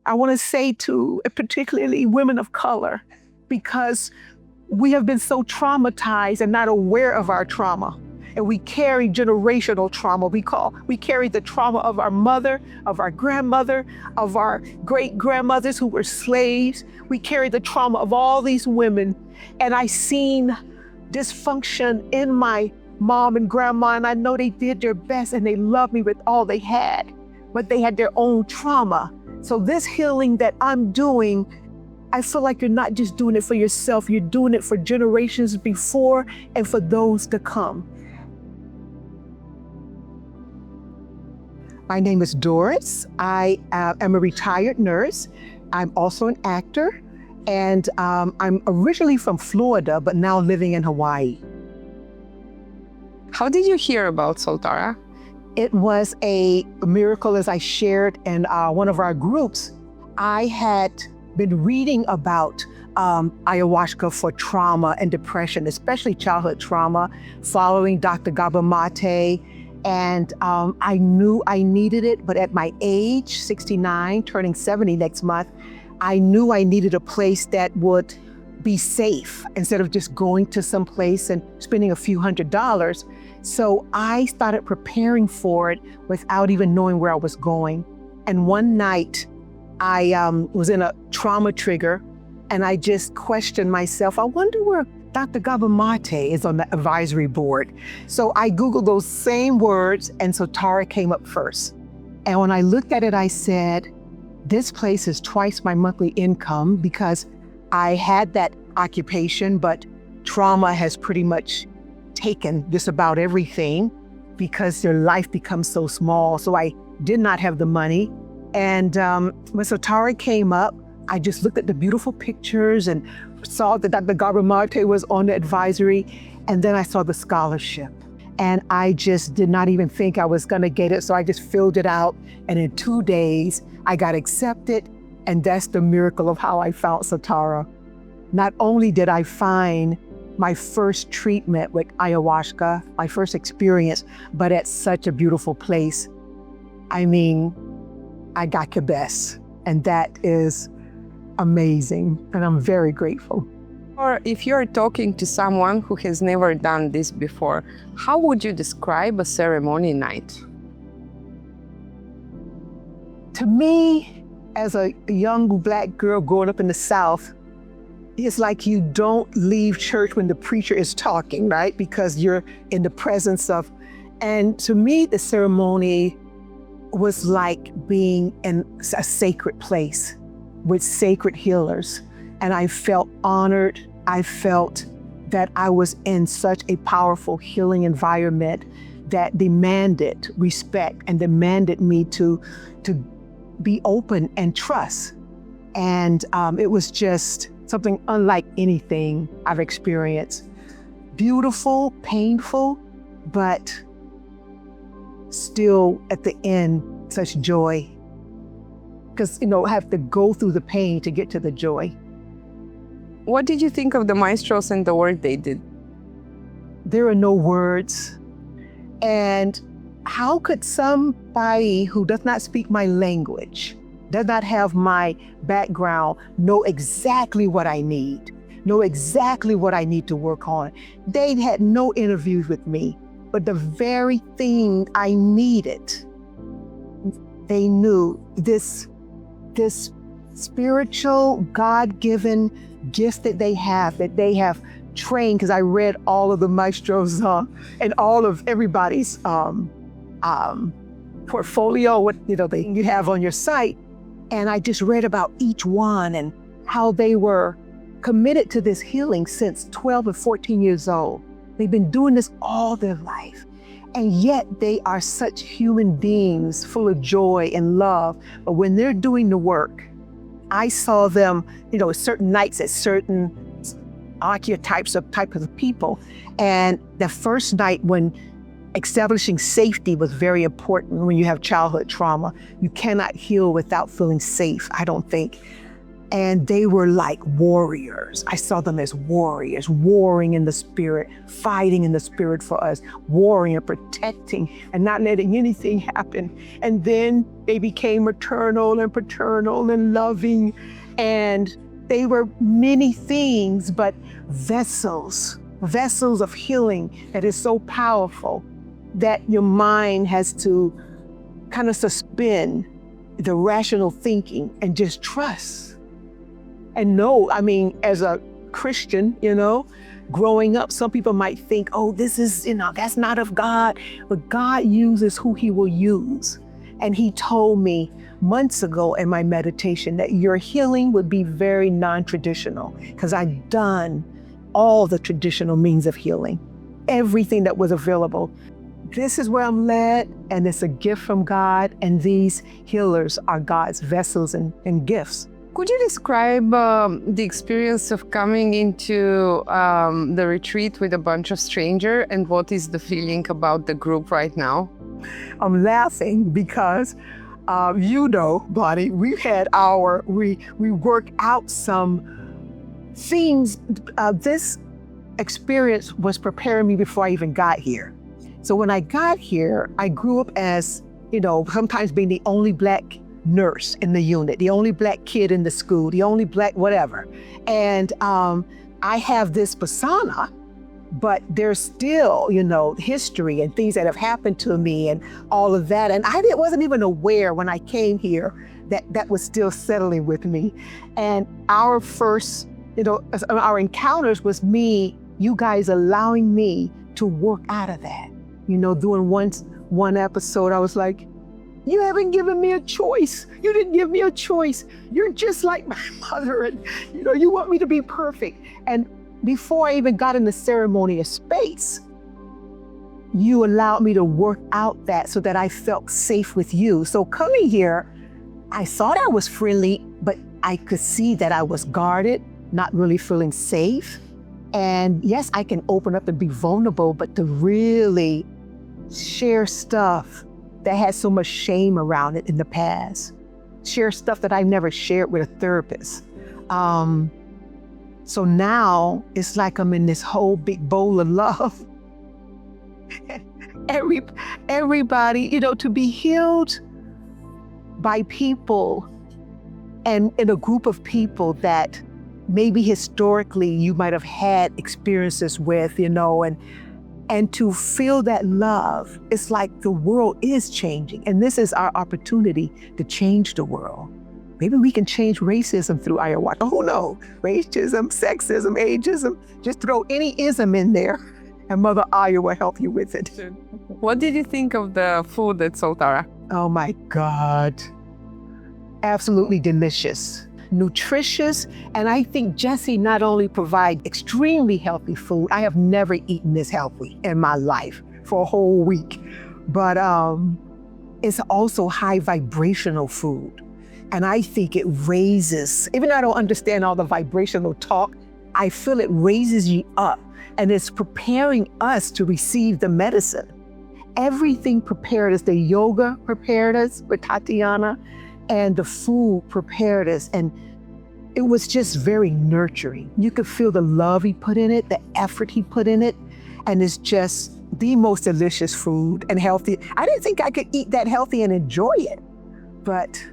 I want to say to particularly women of color, because we have been so traumatized and not aware of our trauma. And we carry generational trauma. We carry the trauma of our mother, of our grandmother, of our great-grandmothers who were slaves. We carry the trauma of all these women. And I seen dysfunction in my mom and grandma, and I know they did their best and they loved me with all they had, but they had their own trauma. So this healing that I'm doing, I feel like you're not just doing it for yourself, you're doing it for generations before and for those to come. My name is Doris. I am a retired nurse. I'm also an actor, and I'm originally from Florida, but now living in Hawaii. How did you hear about Soltara? It was a miracle, as I shared in one of our groups. I had been reading about ayahuasca for trauma and depression, especially childhood trauma, following Dr. Gabor Mate. And I knew I needed it, but at my age, 69, turning 70 next month, I knew I needed a place that would be safe instead of just going to some place and spending a few $100s. So I started preparing for it without even knowing where I was going. And one night I was in a trauma trigger, and I just questioned myself. I wonder where Dr. Gabor Mate is on the advisory board. So I Googled those same words, and Soltara came up first. And when I looked at it, I said, this place is twice my monthly income, because I had that occupation, but trauma has pretty much taken just about everything because your life becomes so small. So I did not have the money. And when Soltara came up, I just looked at the beautiful pictures and saw that Dr. Gabor Mate was on the advisory. And then I saw the scholarship. And I just did not even think I was gonna get it. So I just filled it out. And in 2 days, I got accepted. And that's the miracle of how I found Soltara. Not only did I find my first treatment with ayahuasca, my first experience, but at such a beautiful place. I mean, I got the best, and that is amazing, and I'm very grateful. Or if you're talking to someone who has never done this before, how would you describe a ceremony night? To me, as a young Black girl growing up in the South, it's like you don't leave church when the preacher is talking, right? Because you're in the presence of, and to me, the ceremony was like being in a sacred place with sacred healers. And I felt honored. I felt that I was in such a powerful healing environment that demanded respect and demanded me to be open and trust. And it was just something unlike anything I've experienced. Beautiful, painful, but still at the end, such joy. Because, I have to go through the pain to get to the joy. What did you think of the maestros and the work they did? There are no words. And how could somebody who does not speak my language, does not have my background, know exactly what I need, know exactly what I need to work on? They had no interviews with me, but the very thing I needed, they knew. This spiritual, God-given gift that they have trained, because I read all of the maestros and all of everybody's portfolio, what you have on your site. And I just read about each one and how they were committed to this healing since 12 or 14 years old. They've been doing this all their life. And yet they are such human beings full of joy and love. But when they're doing the work, I saw them, certain nights at certain archetypes of people. And the first night, when establishing safety was very important when you have childhood trauma. You cannot heal without feeling safe, I don't think. And they were like warriors. I saw them as warriors, warring in the spirit, fighting in the spirit for us, warring and protecting and not letting anything happen. And then they became maternal and paternal and loving. And they were many things, but vessels of healing that is so powerful that your mind has to kind of suspend the rational thinking and just trust. And no, I mean, as a Christian, growing up, some people might think, oh, this is, that's not of God. But God uses who he will use. And he told me months ago in my meditation that your healing would be very non-traditional, because I've done all the traditional means of healing, everything that was available. This is where I'm led, and it's a gift from God. And these healers are God's vessels and gifts. Could you describe the experience of coming into the retreat with a bunch of strangers, and what is the feeling about the group right now? I'm laughing because, Bonnie, we worked out some things. This experience was preparing me before I even got here. So when I got here, I grew up as, sometimes being the only Black nurse in the unit, the only Black kid in the school, the only Black whatever. And I have this persona, but there's still, history and things that have happened to me and all of that. And I wasn't even aware when I came here that was still settling with me. And our first, our encounters was you guys allowing me to work out of that. Doing one episode, I was like, you haven't given me a choice. You didn't give me a choice. You're just like my mother, and you want me to be perfect. And before I even got in the ceremonial space, you allowed me to work out that so that I felt safe with you. So coming here, I thought I was friendly, but I could see that I was guarded, not really feeling safe. And yes, I can open up and be vulnerable, but to really share stuff that had so much shame around it in the past, share stuff that I've never shared with a therapist. So now it's like I'm in this whole big bowl of love. Everybody, to be healed by people and in a group of people that maybe historically you might have had experiences with, and to feel that love, it's like the world is changing. And this is our opportunity to change the world. Maybe we can change racism through ayahuasca. Who knows? Racism, sexism, ageism, just throw any ism in there and Mother Aya will help you with it. What did you think of the food at Soltara? Oh my God. Absolutely delicious. Nutritious, and I think Jesse not only provides extremely healthy food. I have never eaten this healthy in my life for a whole week, but it's also high vibrational food. And I think it raises, even though I don't understand all the vibrational talk, I feel it raises you up, and it's preparing us to receive the medicine. Everything prepared us. The yoga prepared us with Tatiana, and the food prepared us, and it was just very nurturing. You could feel the love he put in it, the effort he put in it, and it's just the most delicious food and healthy. I didn't think I could eat that healthy and enjoy it, but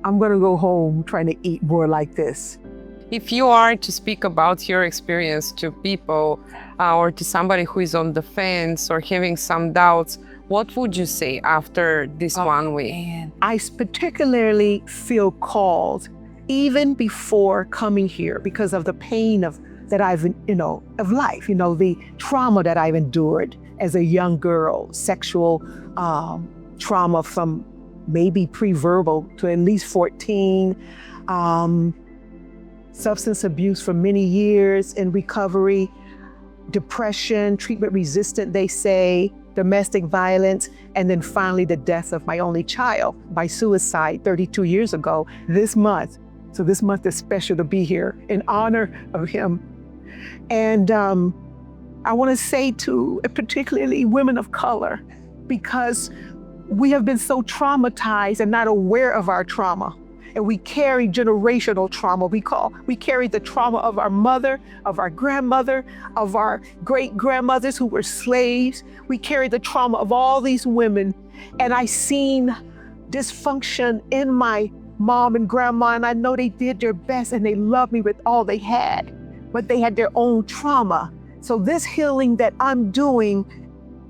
I'm gonna go home trying to eat more like this. If you are to speak about your experience to people or to somebody who is on the fence or having some doubts, what would you say after this 1 week? Man. I particularly feel called even before coming here because of the pain of life, the trauma that I've endured as a young girl, sexual trauma from maybe pre-verbal to at least 14, substance abuse for many years in recovery, depression, treatment resistant, they say, domestic violence, and then finally the death of my only child by suicide 32 years ago this month. So this month is special to be here in honor of him. And I want to say to particularly women of color, because we have been so traumatized and not aware of our trauma. and we carry generational trauma. We carry the trauma of our mother, of our grandmother, of our great-grandmothers who were slaves. We carry the trauma of all these women. And I seen dysfunction in my mom and grandma, and I know they did their best and they loved me with all they had, but they had their own trauma. So this healing that I'm doing,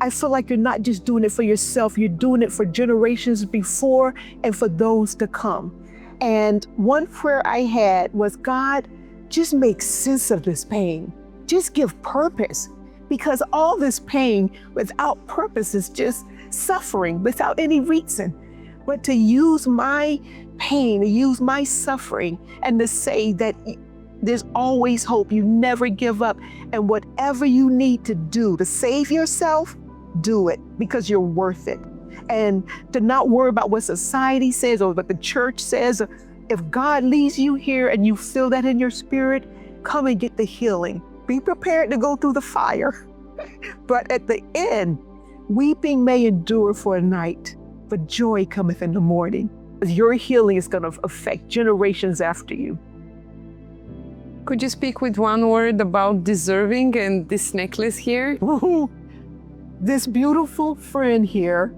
I feel like you're not just doing it for yourself, you're doing it for generations before and for those to come. And one prayer I had was, God, just make sense of this pain. Just give purpose, because all this pain without purpose is just suffering without any reason. But to use my pain, to use my suffering, and to say that there's always hope, you never give up, and whatever you need to do to save yourself, do it, because you're worth it. And to not worry about what society says or what the church says. If God leads you here and you feel that in your spirit, come and get the healing. Be prepared to go through the fire. But at the end, weeping may endure for a night, but joy cometh in the morning. Your healing is going to affect generations after you. Could you speak with one word about deserving and this necklace here? This beautiful friend here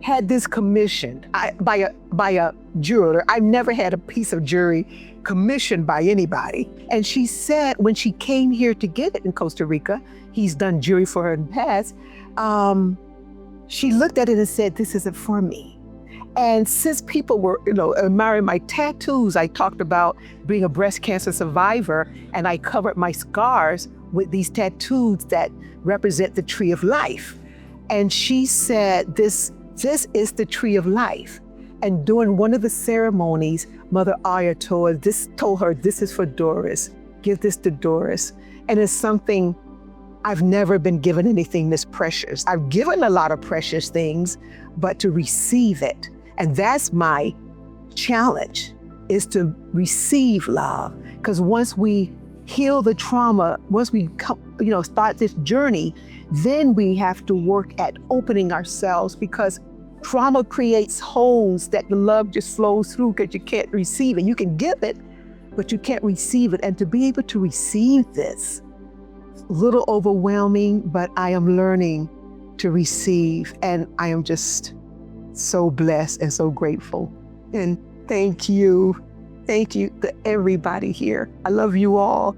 had this commissioned by a jeweler. I've never had a piece of jewelry commissioned by anybody. And she said when she came here to get it in Costa Rica, he's done jewelry for her in the past, she looked at it and said, this isn't for me. And since people were, admiring my tattoos, I talked about being a breast cancer survivor, and I covered my scars with these tattoos that represent the tree of life. And she said, this is the tree of life. And during one of the ceremonies, Mother Aya told her, this is for Doris. Give this to Doris. And it's something, I've never been given anything this precious. I've given a lot of precious things, but to receive it. And that's my challenge, is to receive love. Because once we heal the trauma, once we start this journey, then we have to work at opening ourselves, because trauma creates holes that the love just flows through because you can't receive it. You can give it, but you can't receive it. And to be able to receive this, a little overwhelming, but I am learning to receive, and I am just so blessed and so grateful. And thank you to everybody here. I love you all.